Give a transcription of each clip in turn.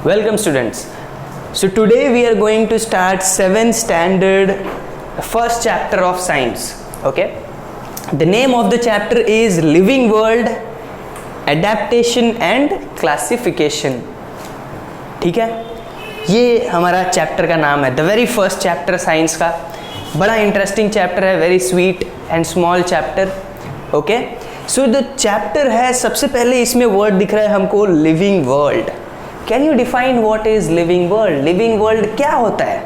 Welcome students. So today we are going to start 7th standard first chapter of science. Okay. The name of the chapter is Living World, Adaptation and Classification. ठीक है, ये हमारा chapter का नाम है, the very first chapter science का. बड़ा interesting chapter है, very sweet and small chapter. Okay, so the chapter है, सबसे पहले इसमें वर्ड दिख रहा है हमको living world. Can you define what is living world? Living world क्या होता है?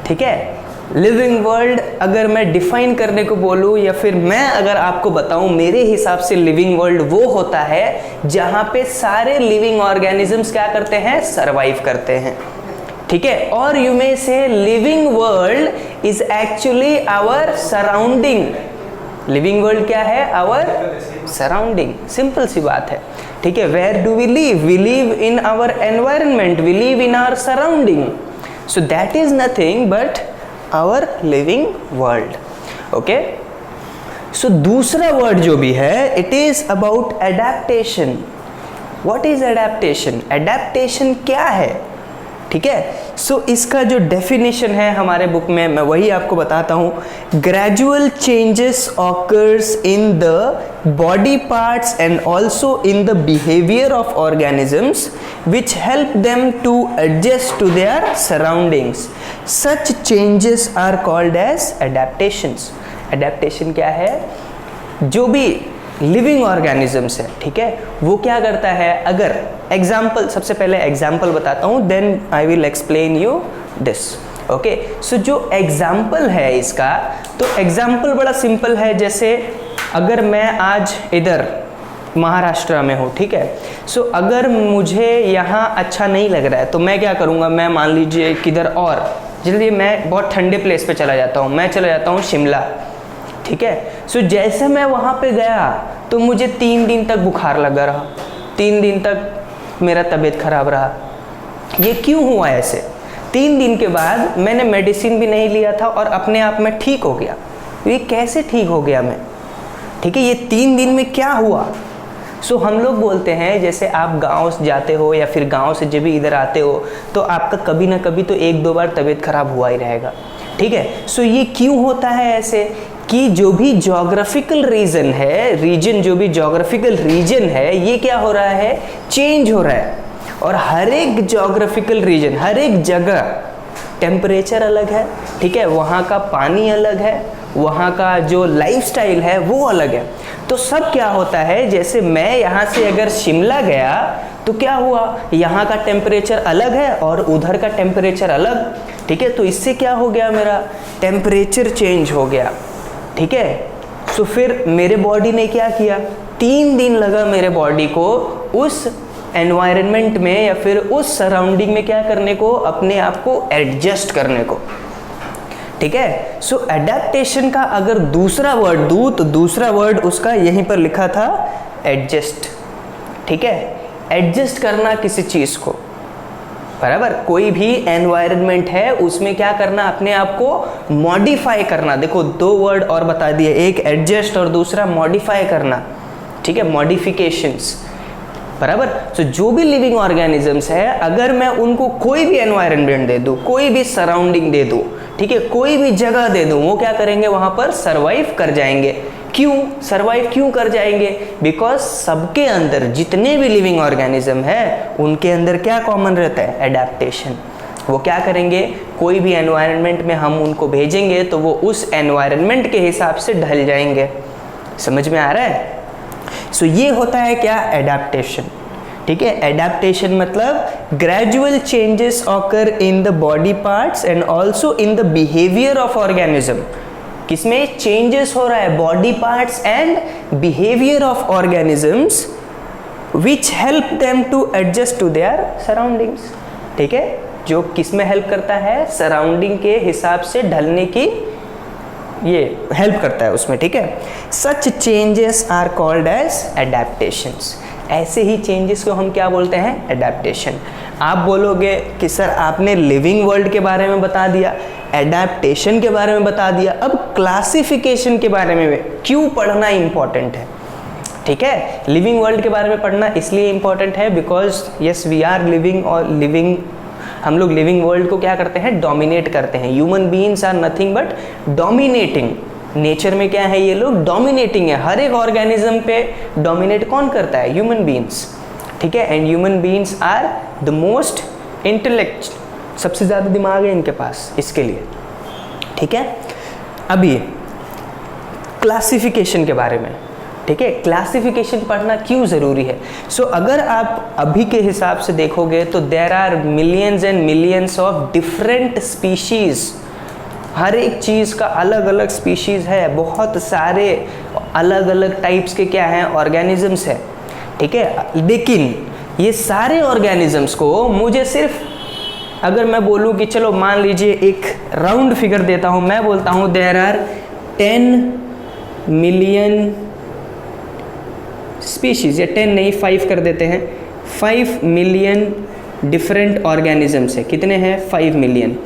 ठीक है, लिविंग वर्ल्ड अगर मैं डिफाइन करने को बोलूँ या फिर मैं अगर आपको बताऊं, मेरे हिसाब से लिविंग वर्ल्ड वो होता है जहां पे सारे लिविंग ऑर्गेनिजम्स क्या करते हैं, सरवाइव करते हैं. ठीक है, और you may say living world is actually our surrounding. Living world क्या है? Our surrounding. सिंपल सी बात है. ठीक है, where do we live? We live in our environment, we live in our surrounding. So that is nothing but our living world. Okay, so दूसरा word जो भी है, it is about adaptation. What is adaptation? Adaptation क्या है? ठीक है, सो इसका जो डेफिनेशन है हमारे बुक में, मैं वही आपको बताता हूँ. Gradual changes occurs in the body parts and also in the behaviour of organisms which help them to adjust to their surroundings. Such changes are called as adaptations. Adaptation क्या है? जो भी लिविंग ऑर्गेनिजम्स है, ठीक है, वो क्या करता है, अगर एग्जाम्पल, सबसे पहले एग्जाम्पल बताता हूँ, then I will explain you this. Okay, so जो एग्जाम्पल है इसका, तो एग्जाम्पल बड़ा सिंपल है. जैसे अगर मैं आज इधर महाराष्ट्र में हूँ, ठीक है, सो अगर मुझे यहाँ अच्छा नहीं लग रहा है तो मैं क्या करूँगा, मैं मान लीजिए किधर और जल्दी, मैं बहुत ठंडे प्लेस पे चला जाता हूँ, मैं चला जाता हूँ शिमला. ठीक है, सो जैसे मैं वहाँ पे गया तो मुझे 3 दिन तक बुखार लगा रहा, 3 दिन तक मेरा तबीयत खराब रहा. ये क्यों हुआ ऐसे? 3 दिन के बाद मैंने मेडिसिन भी नहीं लिया था और अपने आप में ठीक हो गया. ये कैसे ठीक हो गया मैं? ठीक है, ये 3 दिन में क्या हुआ? सो हम लोग बोलते हैं, जैसे आप गांव जाते हो या फिर गांव से जब भी इधर आते हो तो आपका कभी ना कभी तो 1-2 बार तबीयत खराब हुआ ही रहेगा. ठीक है, सो ये क्यों होता है ऐसे कि जो भी जोग्राफिकल रीजन है, रीजन, जो भी जोग्राफिकल रीजन है, ये क्या हो रहा है, चेंज हो रहा है. और हर एक जोग्राफिकल रीजन, हर एक जगह टेम्परेचर अलग है. ठीक है, वहाँ का पानी अलग है, वहाँ का जो लाइफस्टाइल है वो अलग है. तो सब क्या होता है, जैसे मैं यहाँ से अगर शिमला गया तो क्या हुआ, यहाँ का टेम्परेचर अलग है और उधर का टेम्परेचर अलग. ठीक है, तो इससे क्या हो गया, मेरा टेम्परेचर चेंज हो गया. ठीक है, तो फिर मेरे बॉडी ने क्या किया, 3 दिन लगा मेरे बॉडी को उस एनवायरनमेंट में या फिर उस सराउंडिंग में क्या करने को, अपने आप को एडजस्ट करने को. ठीक है, सो एडेप्टेशन का अगर दूसरा वर्ड दूँ तो दूसरा वर्ड उसका यहीं पर लिखा था, एडजस्ट. ठीक है, एडजस्ट करना किसी चीज़ को, बराबर. कोई भी एनवायरनमेंट है उसमें क्या करना, अपने आप को मॉडिफाई करना. देखो 2 वर्ड और बता दिए, एक एडजस्ट और दूसरा मॉडिफाई करना. ठीक है, मॉडिफिकेशंस, बराबर. तो जो भी लिविंग ऑर्गेनिजम्स है, अगर मैं उनको कोई भी एनवायरनमेंट दे दूँ, कोई भी सराउंडिंग दे दूँ, ठीक है, कोई भी जगह दे दूँ, वो क्या करेंगे, वहाँ पर सर्वाइव कर जाएंगे. क्यों सर्वाइव क्यों कर जाएंगे? बिकॉज सबके अंदर जितने भी लिविंग ऑर्गेनिज्म है उनके अंदर क्या कॉमन रहता है, एडेप्टेशन. वो क्या करेंगे, कोई भी एनवायरनमेंट में हम उनको भेजेंगे तो वो उस एनवायरनमेंट के हिसाब से ढल जाएंगे. समझ में आ रहा है? सो ये होता है क्या, एडेप्टेशन. ठीक है, एडेप्टेशन मतलब gradual changes occur in the body parts and also in the behaviour of organism. किसमें चेंजेस हो रहा है, body parts and behaviour of organisms which help them to adjust to their surroundings. ठीक है, जो किस में हेल्प करता है, सराउंडिंग के हिसाब से ढलने की ये हेल्प करता है उसमें. ठीक है, such changes are called as adaptations. ऐसे ही चेंजेस को हम क्या बोलते हैं, एडेप्टेशन. आप बोलोगे कि सर आपने लिविंग वर्ल्ड के बारे में बता दिया, एडेप्टेशन के बारे में बता दिया, अब क्लासिफिकेशन के बारे में क्यों पढ़ना इंपॉर्टेंट है? ठीक है, लिविंग वर्ल्ड के बारे में पढ़ना इसलिए इंपॉर्टेंट है because yes we are living, और लिविंग हम लोग लिविंग वर्ल्ड को क्या करते हैं, डोमिनेट करते हैं। Human beings are nothing but dominating. Nature में क्या है, ये लोग डोमिनेटिंग है। हर एक ऑर्गेनिज्म पे डोमिनेट कौन करता है, ह्यूमन बीइंग्स, ठीक है। And human beings are the most intellect, सबसे ज़्यादा दिमाग है इनके पास इसके लिए, ठीक है। अभी क्लासिफिकेशन के बारे में, ठीक है, क्लासिफिकेशन पढ़ना क्यों ज़रूरी है। अगर आप अभी के हिसाब से देखोगे तो there are millions and millions of different species. हर एक चीज़ का अलग अलग स्पीशीज़ है, बहुत सारे अलग अलग टाइप्स के क्या हैं, ऑर्गेनिजम्स है, ठीक है। लेकिन ये सारे ऑर्गेनिजम्स को मुझे सिर्फ, अगर मैं बोलूँ कि चलो मान लीजिए एक राउंड फिगर देता हूँ, मैं बोलता हूँ देयर आर 10 मिलियन स्पीशीज़, या 10 नहीं 5 कर देते हैं, 5 मिलियन डिफरेंट ऑर्गेनिजम्स है। कितने हैं, 5 मिलियन।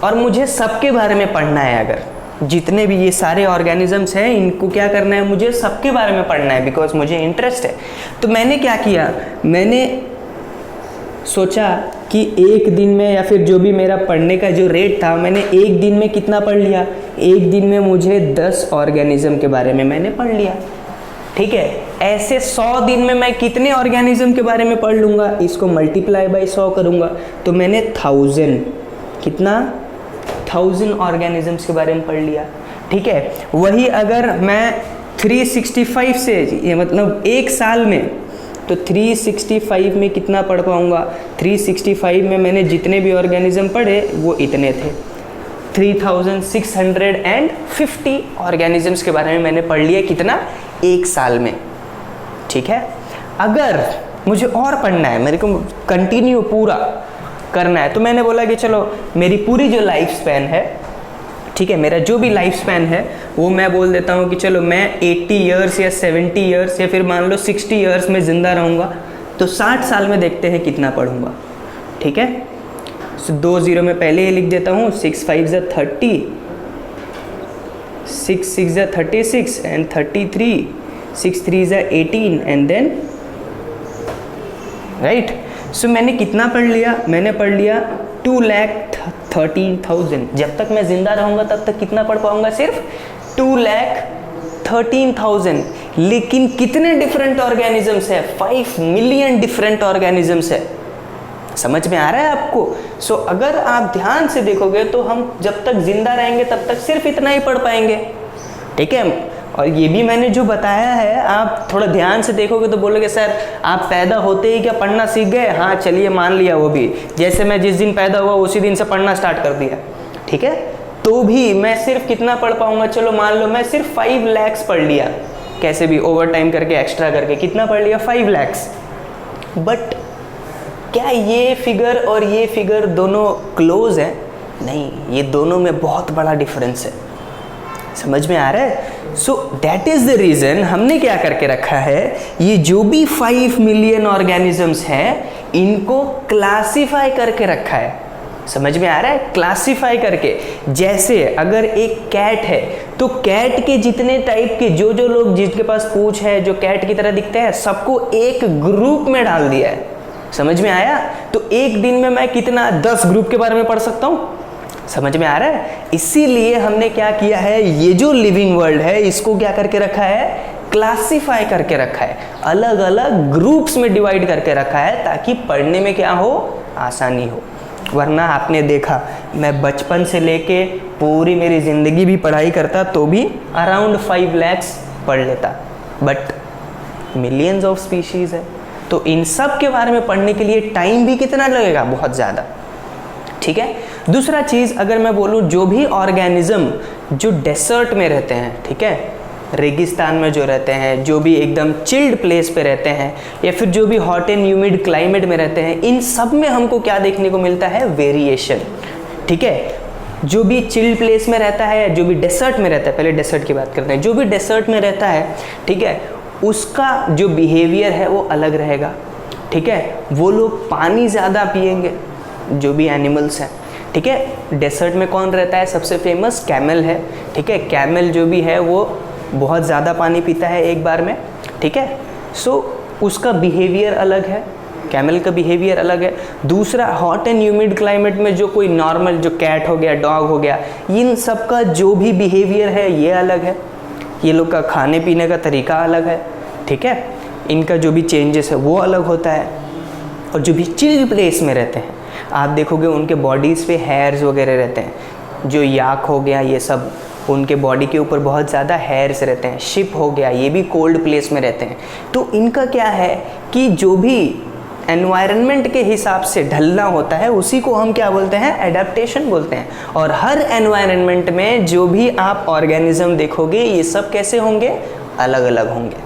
और मुझे सबके बारे में पढ़ना है, अगर जितने भी ये सारे ऑर्गेनिजम्स हैं इनको क्या करना है, मुझे सबके बारे में पढ़ना है बिकॉज मुझे इंटरेस्ट है। तो मैंने क्या किया, मैंने सोचा कि एक दिन में, या फिर जो भी मेरा पढ़ने का जो रेट था, मैंने एक दिन में कितना पढ़ लिया, एक दिन में मुझे 10 ऑर्गेनिज्म के बारे में मैंने पढ़ लिया, ठीक है। ऐसे 100 दिन में मैं कितने ऑर्गेनिज्म के बारे में पढ़ लूँगा, इसको मल्टीप्लाई बाय 100 करूँगा तो मैंने 1000, कितना, 1000 ऑर्गेनिजम्स के बारे में पढ़ लिया, ठीक है। वही अगर मैं 365 से, ये मतलब एक साल में, तो 365 में कितना पढ़ पाऊँगा, 365 में मैंने जितने भी ऑर्गेनिज्म पढ़े वो इतने थे, 3650 ऑर्गेनिजम्स के बारे में मैंने पढ़ लिया, कितना, एक साल में, ठीक है। अगर मुझे और पढ़ना है, मेरे को कंटिन्यू पूरा करना है, तो मैंने बोला कि चलो मेरी पूरी जो लाइफ स्पैन है, ठीक है, मेरा जो भी लाइफ स्पैन है वो मैं बोल देता हूँ कि चलो मैं 80 ईयर्स या 70 ईयर्स या फिर मान लो 60 ईयर्स में ज़िंदा रहूँगा, तो 60 साल में देखते हैं कितना पढ़ूँगा, ठीक है। 2 0 में पहले ही लिख देता हूँ, 6 5 ज़ा 30, 6 6 ज़ा 36 एंड 33, 6 3 ज़ा 18 एंड देन राइट। मैंने कितना पढ़ लिया, मैंने पढ़ लिया 2,13,000। जब तक मैं जिंदा रहूँगा तब तक कितना पढ़ पाऊँगा, सिर्फ 2,13,000। लेकिन कितने डिफरेंट ऑर्गेनिजम्स है, 5 मिलियन डिफरेंट ऑर्गेनिजम्स है। समझ में आ रहा है आपको। अगर आप ध्यान से देखोगे तो हम जब तक जिंदा रहेंगे तब तक सिर्फ इतना ही पढ़ पाएंगे, ठीक है। और ये भी मैंने जो बताया है, आप थोड़ा ध्यान से देखोगे तो बोलोगे सर आप पैदा होते ही क्या पढ़ना सीख गए। हाँ चलिए मान लिया, वो भी जैसे मैं जिस दिन पैदा हुआ उसी दिन से पढ़ना स्टार्ट कर दिया, ठीक है। तो भी मैं सिर्फ कितना पढ़ पाऊंगा, चलो मान लो मैं सिर्फ 5 lakhs पढ़ लिया, कैसे भी ओवर टाइम करके, एक्स्ट्रा करके, कितना पढ़ लिया, 5 lakhs। बट क्या ये फिगर और ये फिगर दोनों क्लोज है? नहीं, ये दोनों में बहुत बड़ा डिफरेंस है। समझ में आ रहा है। दैट इज द रीजन हमने क्या करके रखा है, ये जो भी 5 मिलियन ऑर्गेनिजम्स हैं इनको क्लासिफाई करके रखा है। समझ में आ रहा है, क्लासिफाई करके। जैसे अगर एक कैट है तो कैट के जितने टाइप के जो लोग जिनके पास पूंछ है, जो कैट की तरह दिखते हैं, सबको एक ग्रुप में डाल दिया है। समझ में आया। तो एक दिन में मैं कितना 10 ग्रुप के बारे में पढ़ सकता हूँ। समझ में आ रहा है। इसीलिए हमने क्या किया है, ये जो लिविंग वर्ल्ड है इसको क्या करके रखा है, क्लासिफाई करके रखा है, अलग अलग ग्रुप्स में डिवाइड करके रखा है, ताकि पढ़ने में क्या हो, आसानी हो। वरना आपने देखा मैं बचपन से लेके पूरी मेरी ज़िंदगी भी पढ़ाई करता तो भी अराउंड 5 lakhs पढ़ लेता, बट मिलियंस ऑफ स्पीशीज़ है, तो इन सब के बारे में पढ़ने के लिए टाइम भी कितना लगेगा, बहुत ज़्यादा। ठीक है। दूसरा चीज़ अगर मैं बोलूँ, जो भी ऑर्गेनिज्म जो डेसर्ट में रहते हैं, ठीक है, रेगिस्तान में जो रहते हैं, जो भी एकदम चिल्ड प्लेस पे रहते हैं, या फिर जो भी हॉट एंड ह्यूमिड क्लाइमेट में रहते हैं, इन सब में हमको क्या देखने को मिलता है, वेरिएशन। ठीक है। जो भी चिल्ड प्लेस में रहता है, जो भी डेसर्ट में रहता है, पहले डेसर्ट की बात करते हैं, जो भी डेसर्ट में रहता है, ठीक है, उसका जो बिहेवियर है वो अलग रहेगा। ठीक है। वो लोग पानी ज़्यादा पिएंगे, जो भी एनिमल्स हैं। ठीक है। डेसर्ट में कौन रहता है, सबसे फेमस कैमल है। ठीक है। कैमल जो भी है वो बहुत ज़्यादा पानी पीता है एक बार में, ठीक है, सो उसका बिहेवियर अलग है, कैमल का बिहेवियर अलग है। दूसरा, हॉट एंड ह्यूमिड क्लाइमेट में जो कोई नॉर्मल जो कैट हो गया, डॉग हो गया, इन सब का जो भी बिहेवियर है ये अलग है, ये लोग का खाने पीने का तरीका अलग है, ठीक है, इनका जो भी चेंजेस है वो अलग होता है। और जो भी चिल प्लेस में रहते हैं आप देखोगे उनके बॉडीज़ पे हेयर्स वगैरह रहते हैं, जो याक हो गया ये सब, उनके बॉडी के ऊपर बहुत ज़्यादा हेयर्स रहते हैं। शिप हो गया, ये भी कोल्ड प्लेस में रहते हैं। तो इनका क्या है कि जो भी एनवायरनमेंट के हिसाब से ढलना होता है उसी को हम क्या बोलते हैं, एडेप्टेशन बोलते हैं। और हर एनवायरनमेंट में जो भी आप ऑर्गेनिज्म देखोगे ये सब कैसे होंगे, अलग अलग होंगे,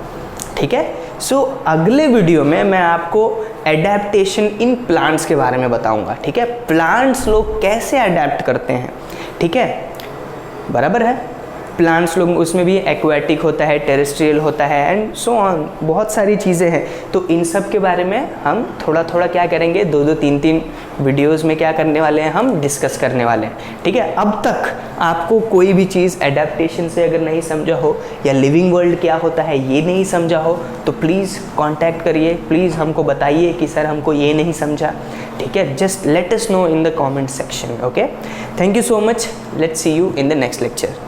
ठीक है। सो अगले वीडियो में मैं आपको एडेप्टेशन इन प्लांट्स के बारे में बताऊंगा, ठीक है, प्लांट्स लोग कैसे अडेप्ट करते हैं, ठीक है, बराबर है। प्लांट्स लोग उसमें भी एक्वेटिक होता है, टेरेस्ट्रियल होता है एंड सो ऑन, बहुत सारी चीज़ें हैं। तो इन सब के बारे में हम थोड़ा थोड़ा क्या करेंगे, 2-2 3-3 वीडियोस में क्या करने वाले हैं, हम डिस्कस करने वाले हैं, ठीक है। अब तक आपको कोई भी चीज़ एडेप्टेशन से अगर नहीं समझा हो या लिविंग वर्ल्ड क्या होता है ये नहीं समझा हो तो प्लीज़ कॉन्टैक्ट करिए, प्लीज़ हमको बताइए कि सर हमको ये नहीं समझा, ठीक है। Just let us know in the comment section, okay. Thank you so much, let's see you in the next lecture.